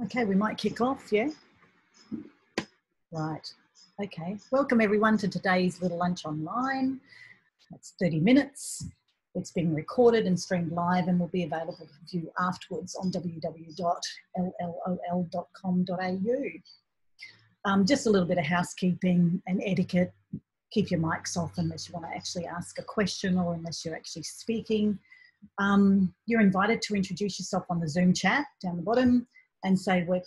Okay, we might kick off, yeah? Right. Okay. Welcome everyone to today's Little Lunch Online. It's 30 minutes. It's being recorded and streamed live and will be available for view afterwards on www.llol.com.au. Just a little bit of housekeeping and etiquette. Keep your mics off unless you want to actually ask a question or unless you're actually speaking. You're invited to introduce yourself on the Zoom chat down the bottom and say what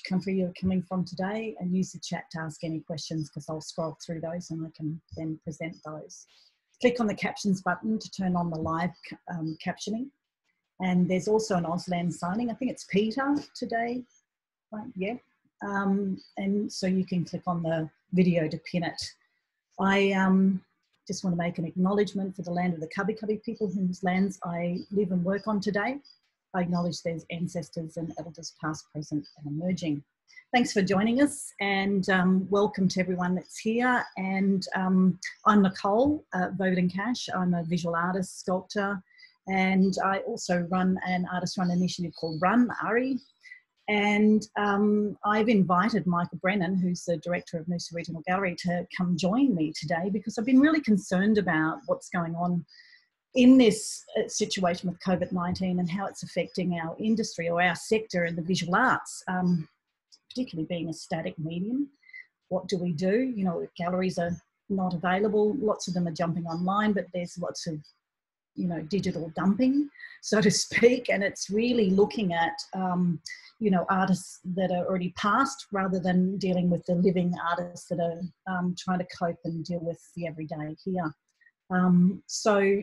country you're coming from today, and use the chat to ask any questions because I'll scroll through those and I can then present those. Click on the captions button to turn on the live captioning. And there's also an Auslan signing. I think it's Peter today, right? Yeah. And so you can click on the video to pin it. I just want to make an acknowledgement for the land of the Cubby people whose lands I live and work on today. I acknowledge their ancestors and elders past, present and emerging. Thanks for joining us, and welcome to everyone that's here. And I'm Nicole, Bowden. I'm a visual artist, sculptor, and I also run an artist-run initiative called Run, ARI. And I've invited Michael Brennan, who's the director of Noosa Regional Gallery, to come join me today because I've been really concerned about what's going on in this situation with COVID-19 and how it's affecting our industry or our sector in the visual arts, particularly being a static medium. What do we do? You know, galleries are not available. Lots of them are jumping online, but there's lots of, you know, digital dumping, so to speak. And it's really looking at, you know, artists that are already past rather than dealing with the living artists that are trying to cope and deal with the everyday here. So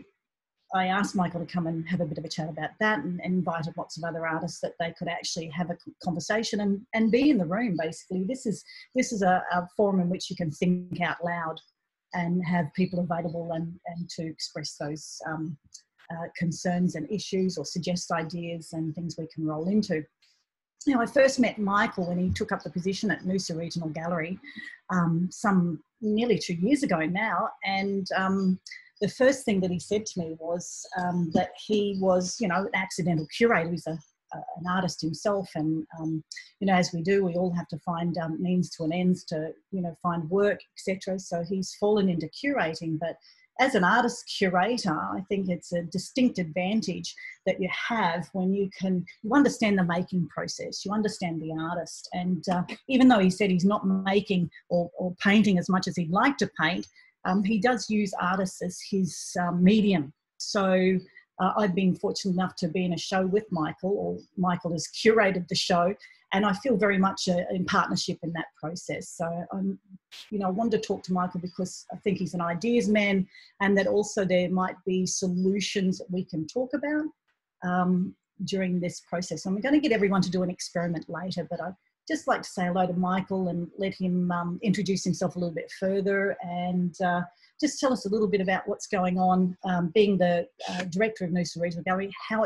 I asked Michael to come and have a bit of a chat about that, and invited lots of other artists that they could actually have a conversation and be in the room. Basically, this is a forum in which you can think out loud and have people available and to express those concerns and issues or suggest ideas and things we can roll into. You know, I first met Michael when he took up the position at Noosa Regional Gallery some nearly 2 years ago now, and the first thing that he said to me was that he was, you know, an accidental curator. He's an artist himself, and you know, as we do, we all have to find means to an ends to, you know, find work, etc. So he's fallen into curating, but as an artist curator, I think it's a distinct advantage that you have when you understand the making process, you understand the artist. And even though he said he's not making or painting as much as he'd like to paint, he does use artists as his medium. So I've been fortunate enough to be in a show with Michael, or Michael has curated the show, and I feel very much in partnership in that process. So you know, I wanted to talk to Michael because I think he's an ideas man, and that also there might be solutions that we can talk about during this process. I'm going to get everyone to do an experiment later, but I'd just like to say hello to Michael and let him introduce himself a little bit further and just tell us a little bit about what's going on, being the director of Noosa Regional Gallery, how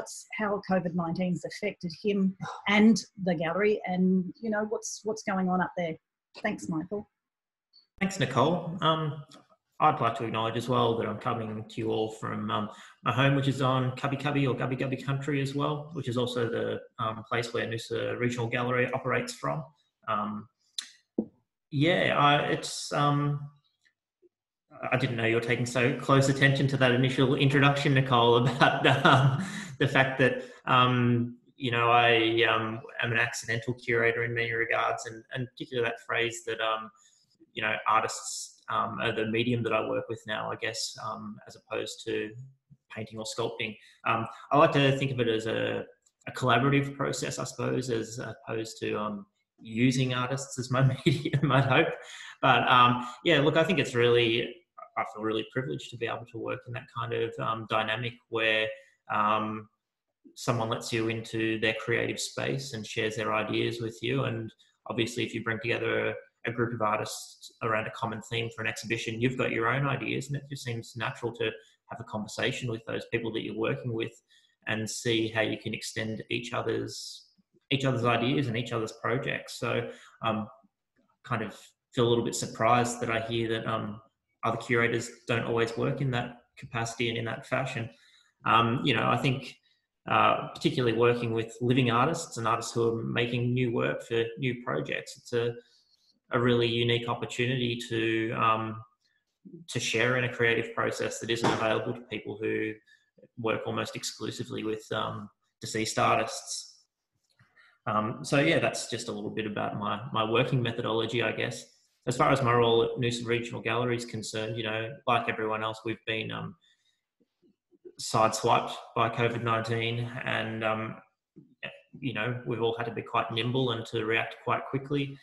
COVID-19 has affected him and the gallery, and you know, what's going on up there. Thanks, Michael. Thanks, Nicole. I'd like to acknowledge as well that I'm coming to you all from my home, which is on Cubby or Gubby country as well, which is also the place where Noosa Regional Gallery operates from. I didn't know you were taking so close attention to that initial introduction, Nicole, about the fact that, you know, I am an accidental curator in many regards, and particularly that phrase that, you know, artists are the medium that I work with now, I guess, as opposed to painting or sculpting. I like to think of it as a collaborative process, I suppose, as opposed to using artists as my medium, I'd hope. But yeah, look, I think it's really, I feel really privileged to be able to work in that kind of dynamic where someone lets you into their creative space and shares their ideas with you. And obviously, if you bring together a group of artists around a common theme for an exhibition, you've got your own ideas, and it just seems natural to have a conversation with those people that you're working with and see how you can extend each other's ideas and each other's projects. So kind of feel a little bit surprised that I hear that other curators don't always work in that capacity and in that fashion. You know, I think particularly working with living artists and artists who are making new work for new projects. It's a really unique opportunity to share in a creative process that isn't available to people who work almost exclusively with deceased artists. So yeah, that's just a little bit about my working methodology, I guess. As far as my role at Noosa Regional Gallery is concerned, you know, like everyone else, we've been sideswiped by COVID-19, and you know, we've all had to be quite nimble and to react quite quickly.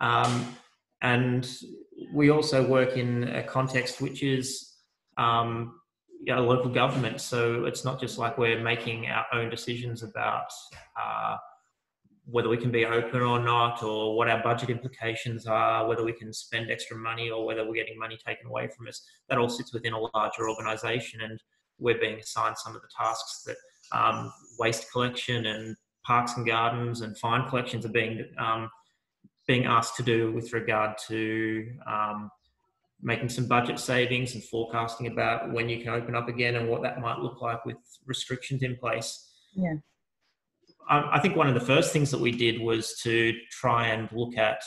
And we also work in a context which is local government, so it's not just like we're making our own decisions about whether we can be open or not, or what our budget implications are, whether we can spend extra money or whether we're getting money taken away from us. That all sits within a larger organisation, and we're being assigned some of the tasks that waste collection and parks and gardens and fine collections are being asked to do with regard to making some budget savings and forecasting about when you can open up again and what that might look like with restrictions in place. Yeah. I think one of the first things that we did was to try and look at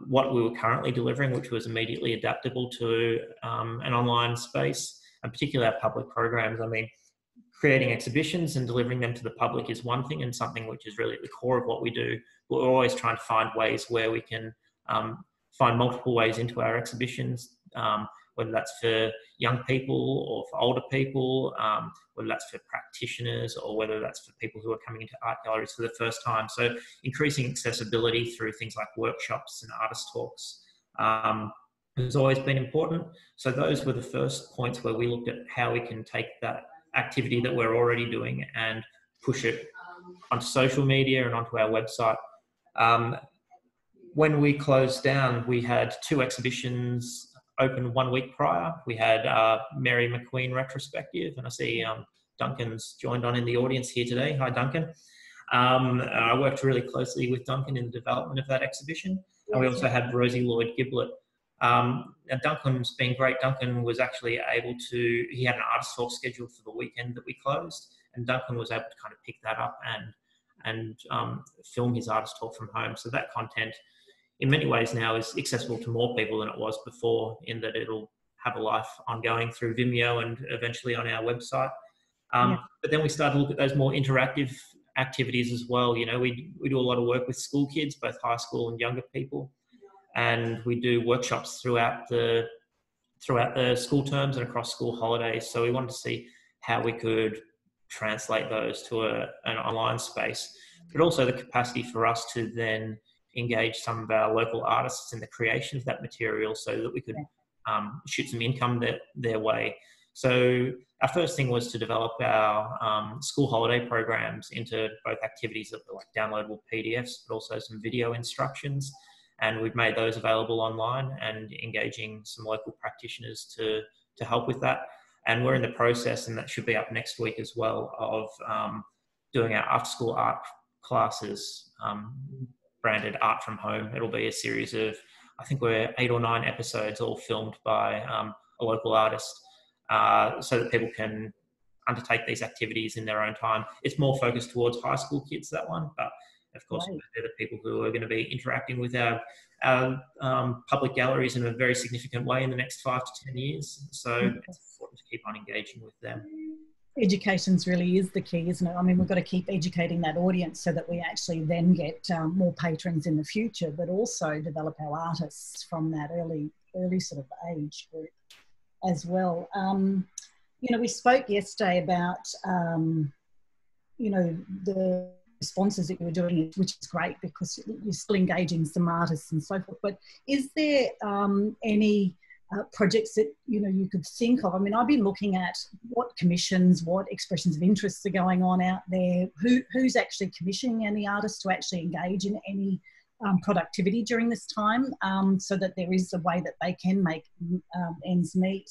what we were currently delivering, which was immediately adaptable to an online space, and particularly our public programs. I mean, creating exhibitions and delivering them to the public is one thing, and something which is really at the core of what we do. But we're always trying to find ways where we can find multiple ways into our exhibitions, whether that's for young people or for older people, whether that's for practitioners or whether that's for people who are coming into art galleries for the first time. So increasing accessibility through things like workshops and artist talks has always been important. So those were the first points where we looked at how we can take that activity that we're already doing and push it onto social media and onto our website. When we closed down, we had 2 exhibitions open 1 week prior. We had Mary Mcqueen Retrospective, and I see Duncan's joined on in the audience here today. Hi, Duncan. I worked really closely with Duncan in the development of that exhibition. And we also had Rosie Lloyd-Giblet. Now Duncan's been great. Duncan was actually able to, he had an artist talk scheduled for the weekend that we closed, and Duncan was able to kind of pick that up and film his artist talk from home. So that content in many ways now is accessible to more people than it was before, in that it'll have a life ongoing through Vimeo and eventually on our website. But then we started to look at those more interactive activities as well. You know, we do a lot of work with school kids, both high school and younger people, and we do workshops throughout the school terms and across school holidays. So we wanted to see how we could translate those to an online space, but also the capacity for us to then engage some of our local artists in the creation of that material so that we could shoot some income their way. So our first thing was to develop our school holiday programs into both activities that were like downloadable PDFs, but also some video instructions. And we've made those available online and engaging some local practitioners to help with that. And we're in the process, and that should be up next week as well, of doing our after-school art classes, branded Art from Home. It'll be a series of, I think we're 8 or 9 episodes, all filmed by a local artist, so that people can undertake these activities in their own time. It's more focused towards high school kids, that one, but of course, they're the people who are going to be interacting with our public galleries in a very significant way in the next 5 to 10 years. So it's important to keep on engaging with them. Education's really is the key, isn't it? I mean, we've got to keep educating that audience so that we actually then get more patrons in the future, but also develop our artists from that early sort of age group as well. You know, we spoke yesterday about, you know, the responses that you were doing, which is great because you're still engaging some artists and so forth. But is there any projects that you could think of? I mean, I've been looking at what commissions, what expressions of interests are going on out there, who's actually commissioning any artists to actually engage in any productivity during this time, so that there is a way that they can make ends meet.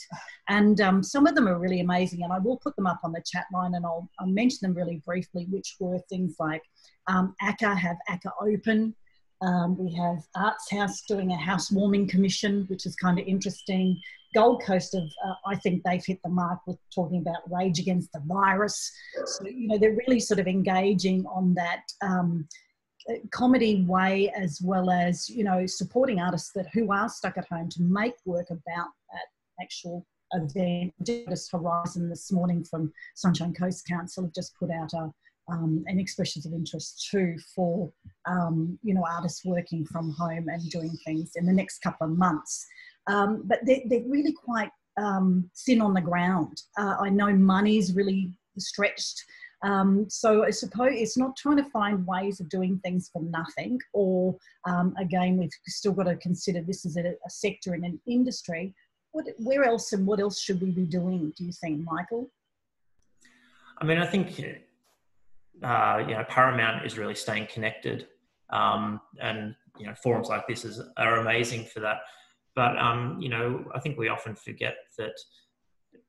And some of them are really amazing, and I will put them up on the chat line, and I'll mention them really briefly, which were things like ACCA have ACCA Open. We have Arts House doing a housewarming commission, which is kind of interesting. Gold Coast have, I think they've hit the mark with talking about Rage Against the Virus. So, you know, they're really sort of engaging on that comedy way, as well as, you know, supporting artists who are stuck at home to make work about that actual event. Just Horizon this morning from Sunshine Coast Council have just put out an expressions of interest too for, you know, artists working from home and doing things in the next couple of months. But they're really quite thin on the ground. I know money's really stretched. So I suppose it's not trying to find ways of doing things for nothing, or again, we've still got to consider this is a sector in an industry. Where else and what else should we be doing, do you think, Michael? I mean, I think, you know, paramount is really staying connected. And, you know, forums like this are amazing for that. But, you know, I think we often forget that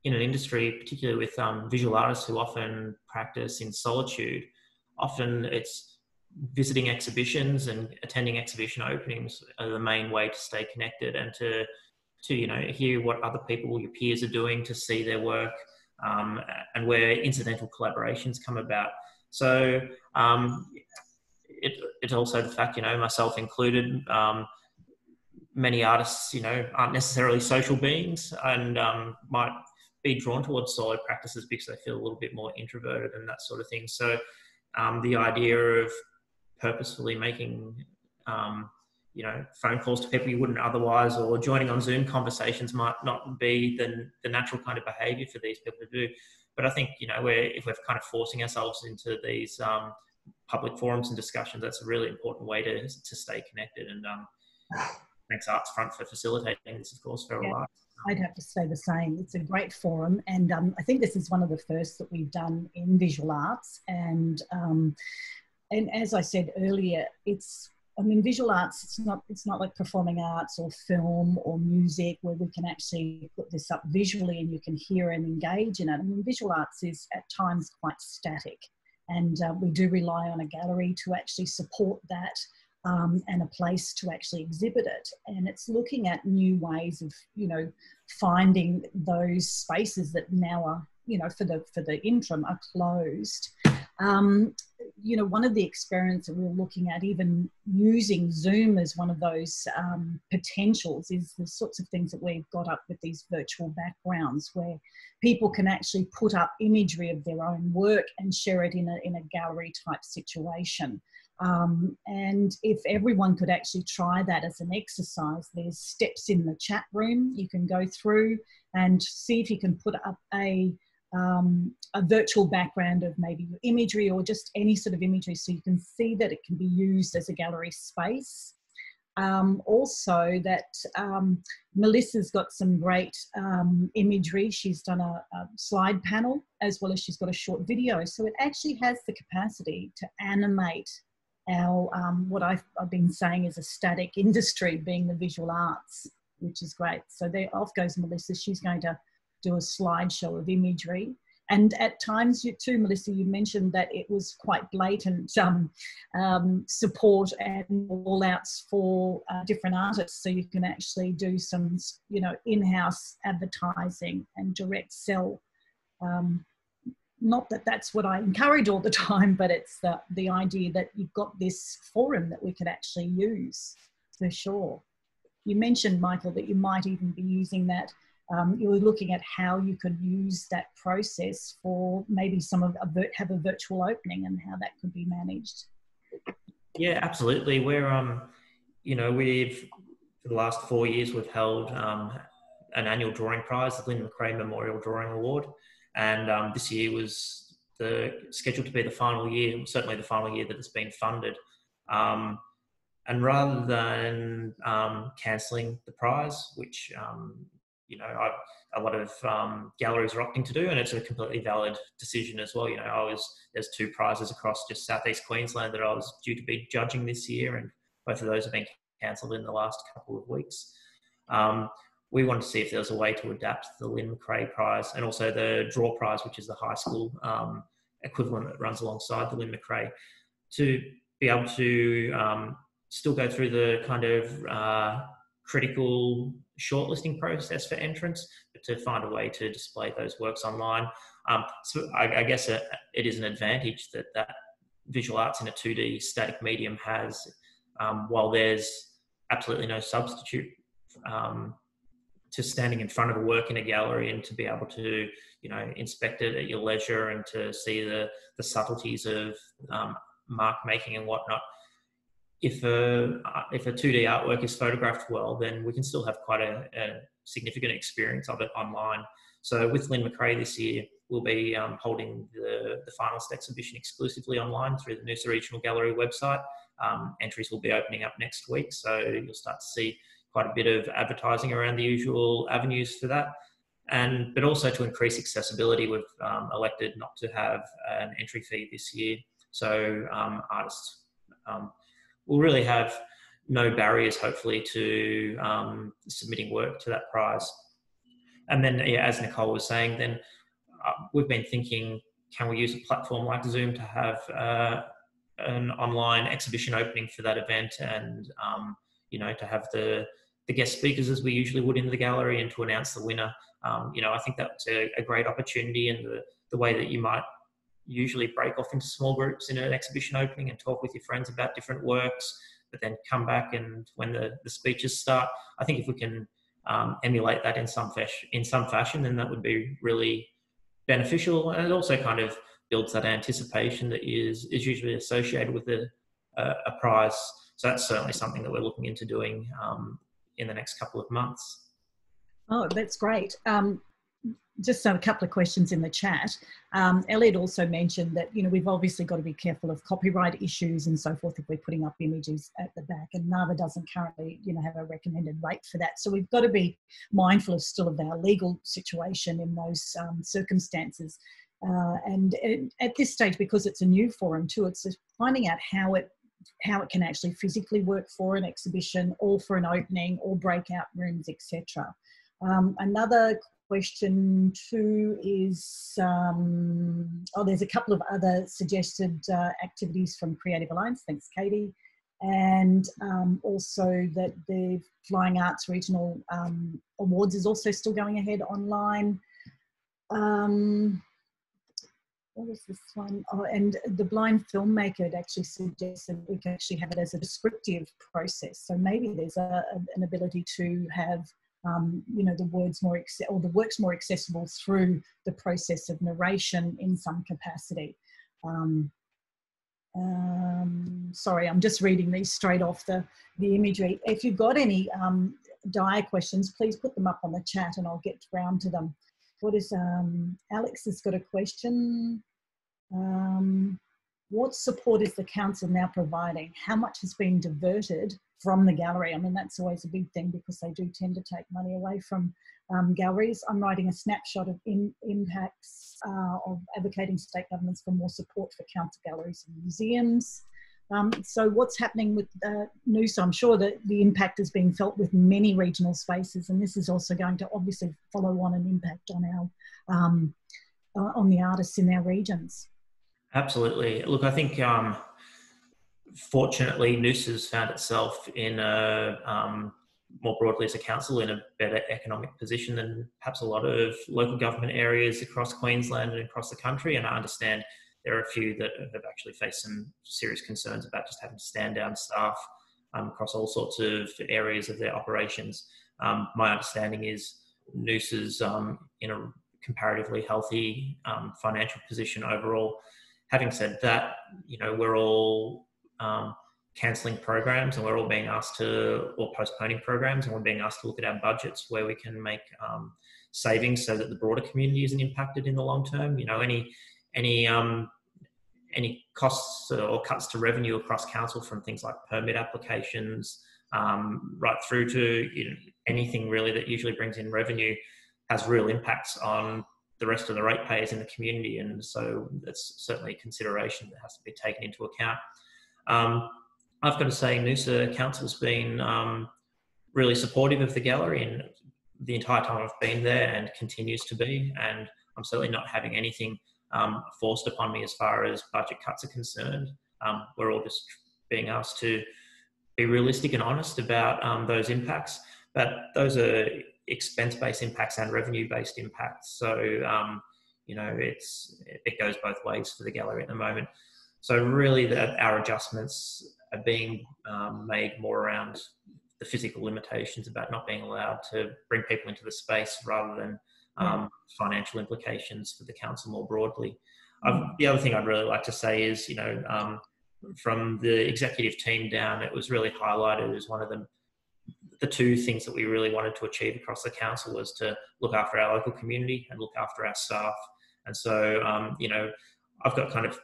in an industry, particularly with visual artists who often practice in solitude, often it's visiting exhibitions and attending exhibition openings are the main way to stay connected and to you know, hear what other people, your peers, are doing, to see their work, and where incidental collaborations come about. So it's also the fact, you know, myself included, many artists, you know, aren't necessarily social beings and might be drawn towards solo practices because they feel a little bit more introverted and that sort of thing. So the idea of purposefully making you know, phone calls to people you wouldn't otherwise, or joining on Zoom conversations might not be the natural kind of behaviour for these people to do. But I think, you know, if we're kind of forcing ourselves into these public forums and discussions, that's a really important way to stay connected. And thanks Arts Front for facilitating this, of course, for all arts. I'd have to say the same. It's a great forum, and I think this is one of the first that we've done in visual arts. And as I said earlier, I mean, visual arts, it's not like performing arts or film or music where we can actually put this up visually and you can hear and engage in it. I mean, visual arts is at times quite static, and we do rely on a gallery to actually support that, and a place to actually exhibit it. And it's looking at new ways of, you know, finding those spaces that now are, you know, for the interim are closed. You know, one of the experiments that we were looking at, even using Zoom as one of those potentials, is the sorts of things that we've got up with these virtual backgrounds where people can actually put up imagery of their own work and share it in a gallery type situation. And if everyone could actually try that as an exercise, there's steps in the chat room you can go through and see if you can put up a virtual background of maybe your imagery or just any sort of imagery, so you can see that it can be used as a gallery space. Also that Melissa's got some great imagery. She's done a slide panel as well as she's got a short video. So it actually has the capacity to animate our, what I've been saying is a static industry, being the visual arts, which is great. So there off goes Melissa. She's going to do a slideshow of imagery. And at times, you too, Melissa, you mentioned that it was quite blatant support and all-outs for different artists. So you can actually do some, you know, in-house advertising and direct sell. Not that that's what I encourage all the time, but it's the idea that you've got this forum that we could actually use, for sure. You mentioned, Michael, that you might even be using that. You were looking at how you could use that process for maybe have a virtual opening and how that could be managed. Yeah, absolutely. We're, you know, for the last 4 years, we've held an annual drawing prize, the Lena Mccray Memorial Drawing Award. And this year was scheduled to be the final year, certainly the final year that it's been funded. And rather than cancelling the prize, which you know, a lot of galleries are opting to do, and it's a completely valid decision as well. You know, there's 2 prizes across just southeast Queensland that I was due to be judging this year, and both of those have been cancelled in the last couple of weeks. We wanted to see if there was a way to adapt the Lena Mccray prize and also the draw prize, which is the high school equivalent that runs alongside the Lena Mccray, to be able to still go through the kind of critical shortlisting process for entrants, but to find a way to display those works online. So I guess it is an advantage that visual arts in a 2D static medium has, while there's absolutely no substitute to standing in front of a work in a gallery and to be able to, inspect it at your leisure and to see the subtleties of mark making and whatnot. If a 2D artwork is photographed well, then we can still have quite a significant experience of it online. So with Lynn Mccray this year, we'll be holding the finalist exhibition exclusively online through the Noosa Regional Gallery website. Entries will be opening up next week, so you'll start to see quite a bit of advertising around the usual avenues for that. But also to increase accessibility, we've elected not to have an entry fee this year. So artists will really have no barriers, hopefully, to submitting work to that prize. And then, as Nicole was saying, then we've been thinking, can we use a platform like Zoom to have an online exhibition opening for that event, and to have the guest speakers as we usually would in the gallery, and to announce the winner. I think that's a great opportunity, and the way that you might usually break off into small groups in an exhibition opening and talk with your friends about different works, but then come back and when the speeches start, I think if we can emulate that in some fashion, then that would be really beneficial. And it also kind of builds that anticipation that is usually associated with a prize. So that's certainly something that we're looking into doing in the next couple of months. Oh, that's great. Just a couple of questions in the chat. Elliot also mentioned that, we've obviously got to be careful of copyright issues and so forth if we're putting up images at the back, and NAVA doesn't currently, have a recommended rate for that. So we've got to be mindful still of our legal situation in those circumstances. And at this stage, because it's a new forum too, it's just finding out how it can actually physically work for an exhibition or for an opening or breakout rooms, etc. Another question too is, there's a couple of other suggested activities from Creative Alliance. Thanks, Katie. And also that the Flying Arts Regional Awards is also still going ahead online. What was this one? Oh, and the blind filmmaker had actually suggested we can actually have it as a descriptive process. So maybe there's an ability to have the works more accessible through the process of narration in some capacity. Sorry, I'm just reading these straight off the imagery. If you've got any dire questions, please put them up on the chat and I'll get round to them. What is, Alex has got a question. What support is the council now providing? How much has been diverted from the gallery? I mean, that's always a big thing because they do tend to take money away from galleries. I'm writing a snapshot of impacts of advocating state governments for more support for council galleries and museums. So what's happening with Noosa? I'm sure that the impact is being felt with many regional spaces, and this is also going to obviously follow on an impact on our on the artists in our regions. Absolutely. Look, I think fortunately Noosa's found itself in more broadly as a council in a better economic position than perhaps a lot of local government areas across Queensland and across the country. And I understand there are a few that have actually faced some serious concerns about just having to stand down staff across all sorts of areas of their operations. My understanding is Noosa's in a comparatively healthy financial position overall. Having said that, we're all cancelling programs and we're all being asked or postponing programs, and we're being asked to look at our budgets where we can make savings so that the broader community isn't impacted in the long term. Any costs or cuts to revenue across council from things like permit applications, right through to anything really that usually brings in revenue, has real impacts on the rest of the ratepayers in the community. And so that's certainly a consideration that has to be taken into account. I've got to say, Noosa Council's been really supportive of the gallery and the entire time I've been there, and continues to be. And I'm certainly not having anything forced upon me as far as budget cuts are concerned. We're all just being asked to be realistic and honest about those impacts. But those are expense-based impacts and revenue-based impacts. So, you know, it goes both ways for the gallery at the moment. So really that our adjustments are being made more around the physical limitations about not being allowed to bring people into the space rather than financial implications for the council more broadly. The other thing I'd really like to say is, you know, from the executive team down, it was really highlighted as one of the two things that we really wanted to achieve across the council was to look after our local community and look after our staff. And so, you know, I've got kind of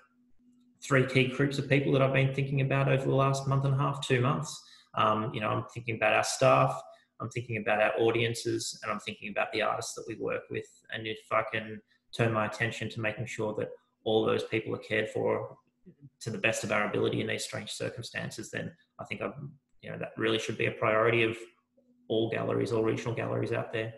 3 key groups of people that I've been thinking about over the last month and a half, 2 months. You know, I'm thinking about our staff, I'm thinking about our audiences, and I'm thinking about the artists that we work with. And if I can turn my attention to making sure that all those people are cared for to the best of our ability in these strange circumstances, then I think you know, that really should be a priority of all galleries, all regional galleries out there.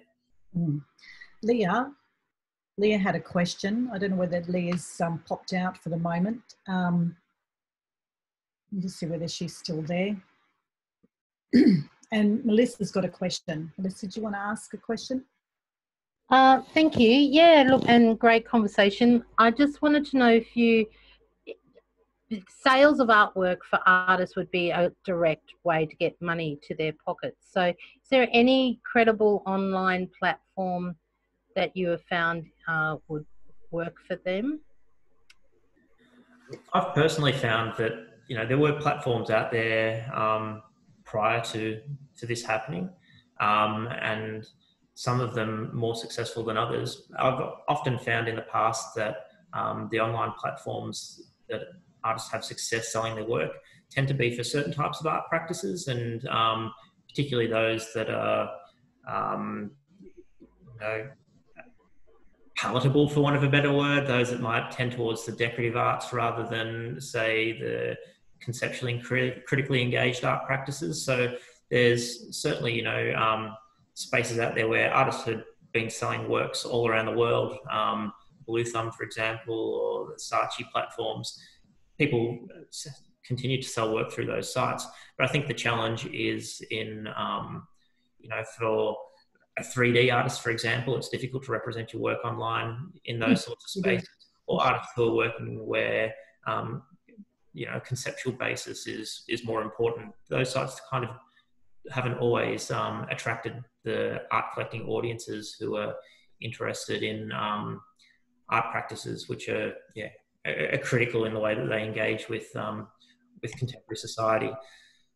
Leah had a question. I don't know whether Leah's popped out for the moment. Let me just see whether she's still there. And Melissa's got a question. Melissa, do you want to ask a question? Thank you. Yeah, look, and great conversation. I just wanted to know if sales of artwork for artists would be a direct way to get money to their pockets. So is there any credible online platform that you have found would work for them? I've personally found that, you know, there were platforms out there prior to this happening, and some of them more successful than others. I've often found in the past that the online platforms that artists have success selling their work tend to be for certain types of art practices, and particularly those that are, you know, palatable, for want of a better word, those that might tend towards the decorative arts rather than, say, the conceptually and critically engaged art practices. So there's certainly, you know, spaces out there where artists had been selling works all around the world, Blue Thumb, for example, or the Saatchi platforms. People continue to sell work through those sites. But I think the challenge is in, you know, for a 3D artist, for example, it's difficult to represent your work online in those sorts of spaces. Or artists who are working where, you know, conceptual basis is more important. Those sites kind of haven't always attracted the art collecting audiences who are interested in art practices, which are critical in the way that they engage with contemporary society.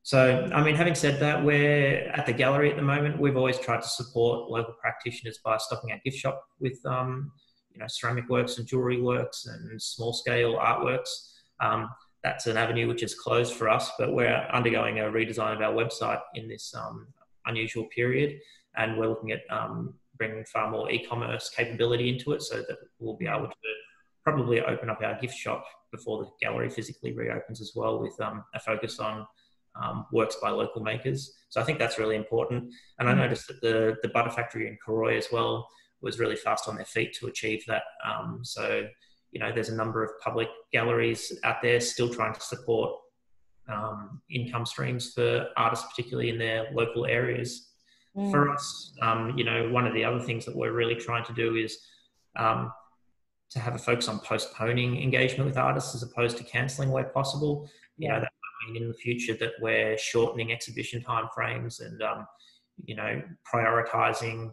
So, I mean, having said that, we're at the gallery at the moment. We've always tried to support local practitioners by stocking our gift shop with, you know, ceramic works and jewellery works and small-scale artworks. That's an avenue which is closed for us, but we're undergoing a redesign of our website in this unusual period, and we're looking at bringing far more e-commerce capability into it so that we'll be able to probably open up our gift shop before the gallery physically reopens as well, with a focus on works by local makers. So I think that's really important. And I noticed that the Butter Factory in Karoi as well was really fast on their feet to achieve that. So, you know, there's a number of public galleries out there still trying to support income streams for artists, particularly in their local areas. For us, you know, one of the other things that we're really trying to do is to have a focus on postponing engagement with artists as opposed to cancelling where possible. You know, that might mean in the future that we're shortening exhibition timeframes and, you know, prioritising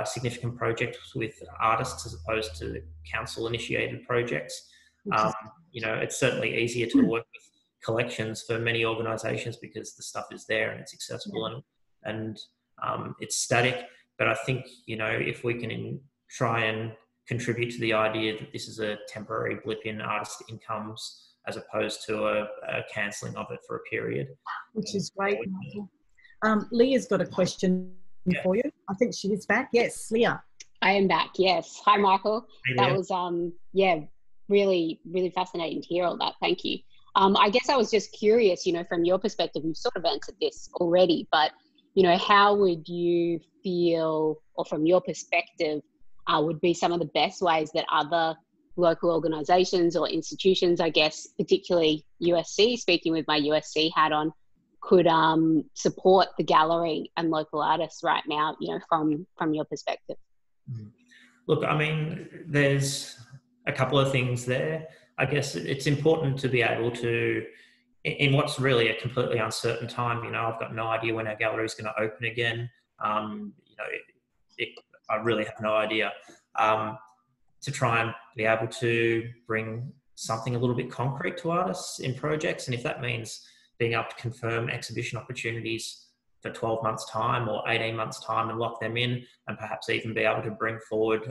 significant projects with artists as opposed to council-initiated projects. You know, it's certainly easier to work with collections for many organisations because the stuff is there and it's accessible and it's static. But I think, you know, if we can try and contribute to the idea that this is a temporary blip in artist incomes as opposed to a cancelling of it for a period. Which is great, Michael. Leah's got a question for you. I think she is back. Yes, Leah. I am back, yes. Hi, Michael. Hey, that was, really, really fascinating to hear all that. Thank you. I guess I was just curious, you know, from your perspective, you've sort of answered this already, but, you know, how would you feel, or from your perspective, would be some of the best ways that other local organisations or institutions, I guess, particularly USC, speaking with my USC hat on, could support the gallery and local artists right now, you know, from your perspective? Look, I mean, there's a couple of things there. I guess it's important to be able to, in what's really a completely uncertain time, you know, I've got no idea when our gallery is going to open again. You know, I really have no idea. To try and be able to bring something a little bit concrete to artists in projects. And if that means being able to confirm exhibition opportunities for 12 months time or 18 months time and lock them in, and perhaps even be able to bring forward,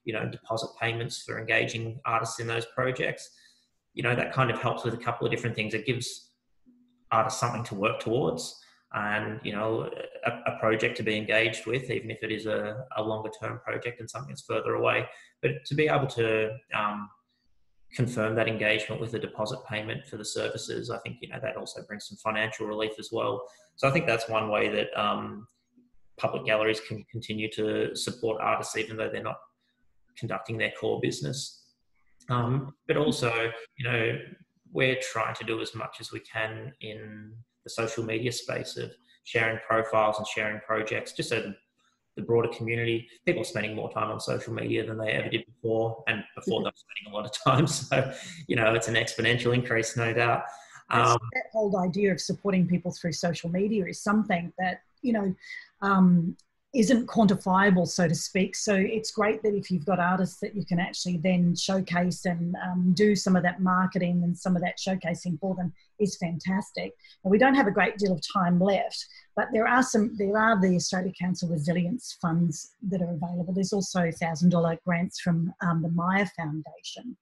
you know, deposit payments for engaging artists in those projects, you know, that kind of helps with a couple of different things. It gives artists something to work towards, and, you know, a project to be engaged with, even if it is a longer term project and something that's further away. But to be able to confirm that engagement with a deposit payment for the services, I think, you know, that also brings some financial relief as well. So I think that's one way that public galleries can continue to support artists even though they're not conducting their core business. But also, you know, we're trying to do as much as we can in the social media space of sharing profiles and sharing projects, just so the broader community, people are spending more time on social media than they ever did before, and before they were spending a lot of time. So, you know, it's an exponential increase, no doubt. That whole idea of supporting people through social media is something that, you know, isn't quantifiable, so to speak. So it's great that if you've got artists that you can actually then showcase and do some of that marketing and some of that showcasing for them is fantastic. And we don't have a great deal of time left, but there are the Australia Council Resilience Funds that are available. There's also $1,000 grants from the Maya Foundation.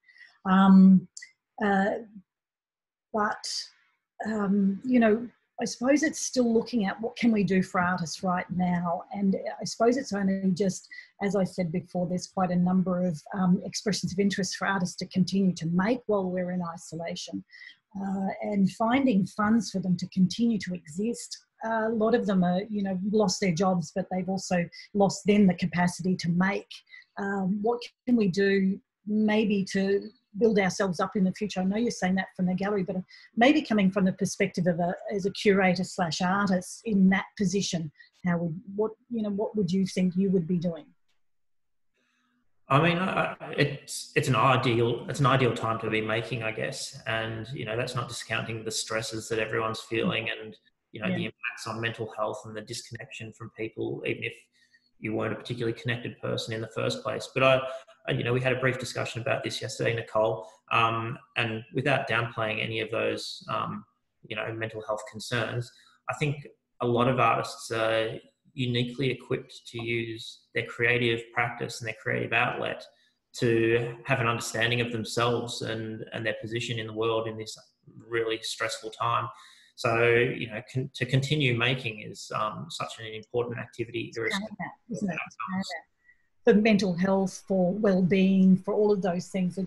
You know, I suppose it's still looking at what can we do for artists right now. And I suppose it's only just, as I said before, there's quite a number of expressions of interest for artists to continue to make while we're in isolation, and finding funds for them to continue to exist. A lot of them are, you know, lost their jobs, but they've also lost then the capacity to make. What can we do maybe to build ourselves up in the future? I know you're saying that from the gallery, but maybe coming from the perspective of as a curator / artist in that position, what would you think you would be doing? I mean, it's an ideal time to be making, I guess, and, you know, that's not discounting the stresses that everyone's feeling, and, you know, the impacts on mental health and the disconnection from people, even if you weren't a particularly connected person in the first place. But you know, we had a brief discussion about this yesterday, Nicole, and without downplaying any of those, you know, mental health concerns, I think a lot of artists are uniquely equipped to use their creative practice and their creative outlet to have an understanding of themselves and their position in the world in this really stressful time. So, you know, to continue making is such an important activity. Isn't it? For mental health, for well-being, for all of those things,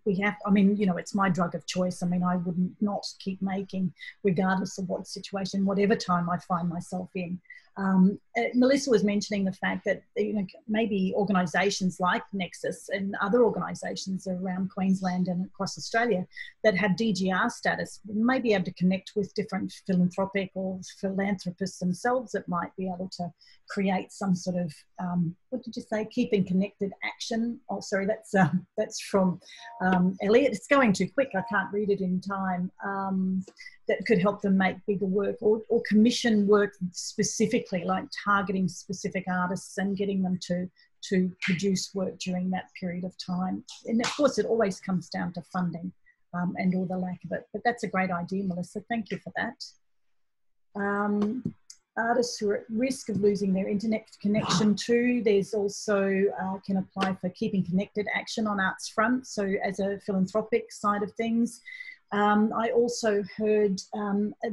we have, I mean, you know, it's my drug of choice. I mean, I wouldn't not keep making regardless of what situation, whatever time I find myself in. Melissa was mentioning the fact that, you know, maybe organisations like Nexus and other organisations around Queensland and across Australia that have DGR status may be able to connect with different philanthropic or philanthropists themselves that might be able to create some sort of, what did you say, keeping connected action. Oh, sorry, that's from Elliot. It's going too quick. I can't read it in time. That could help them make bigger work or commission work specifically, like targeting specific artists and getting them to produce work during that period of time. And of course, it always comes down to funding and or the lack of it. But that's a great idea, Melissa. Thank you for that. Artists who are at risk of losing their internet connection too. There's also can apply for keeping connected action on Arts Front. So as a philanthropic side of things. I also heard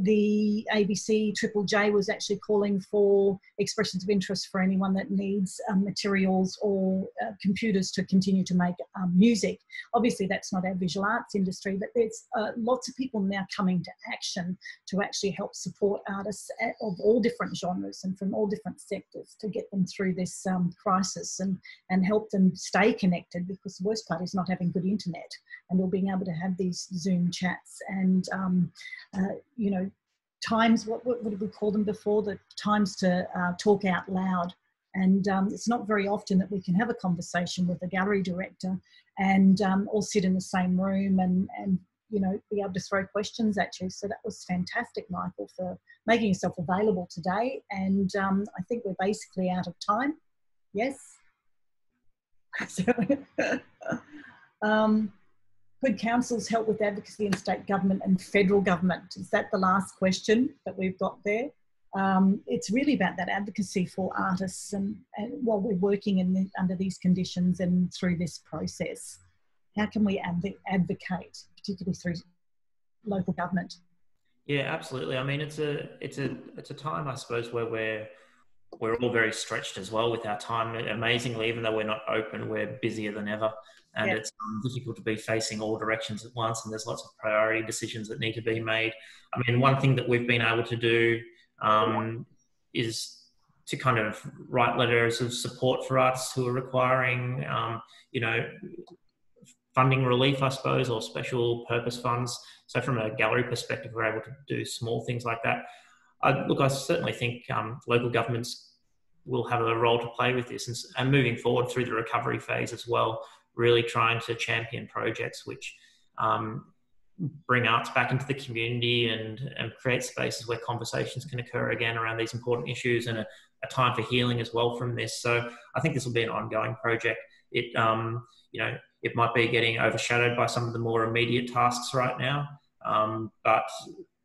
the ABC Triple J was actually calling for expressions of interest for anyone that needs materials or computers to continue to make music. Obviously, that's not our visual arts industry, but there's lots of people now coming to action to actually help support artists of all different genres and from all different sectors to get them through this crisis and help them stay connected, because the worst part is not having good internet and or being able to have these Zoom chats and, you know, times, what did we call them before? The times to talk out loud. And it's not very often that we can have a conversation with a gallery director and all sit in the same room and you know, be able to throw questions at you. So that was fantastic, Michael, for making yourself available today. And I think we're basically out of time. Yes? Could councils help with advocacy in state government and federal government? Is that the last question that we've got there? It's really about that advocacy for artists and while we're working in under these conditions and through this process. How can we advocate, particularly through local government? Yeah, absolutely. I mean, it's a time, I suppose, where we're all very stretched as well with our time. Amazingly, even though we're not open, we're busier than ever, and it's difficult to be facing all directions at once. And there's lots of priority decisions that need to be made. I mean, one thing that we've been able to do is to kind of write letters of support for artists who are requiring, you know, funding relief, I suppose, or special purpose funds. So from a gallery perspective, we're able to do small things like that. Look, I certainly think local governments will have a role to play with this, and moving forward through the recovery phase as well, really trying to champion projects which bring arts back into the community and create spaces where conversations can occur again around these important issues, and a time for healing as well from this. So I think this will be an ongoing project. It, you know, it might be getting overshadowed by some of the more immediate tasks right now, but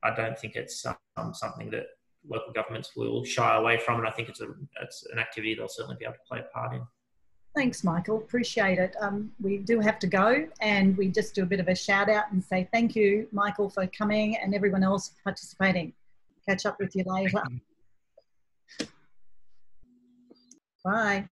I don't think it's something that local governments will shy away from, and I think it's an activity they'll certainly be able to play a part in. Thanks, Michael. Appreciate it. We do have to go, and we just do a bit of a shout out and say thank you, Michael, for coming, and everyone else participating. Catch up with you later. Bye.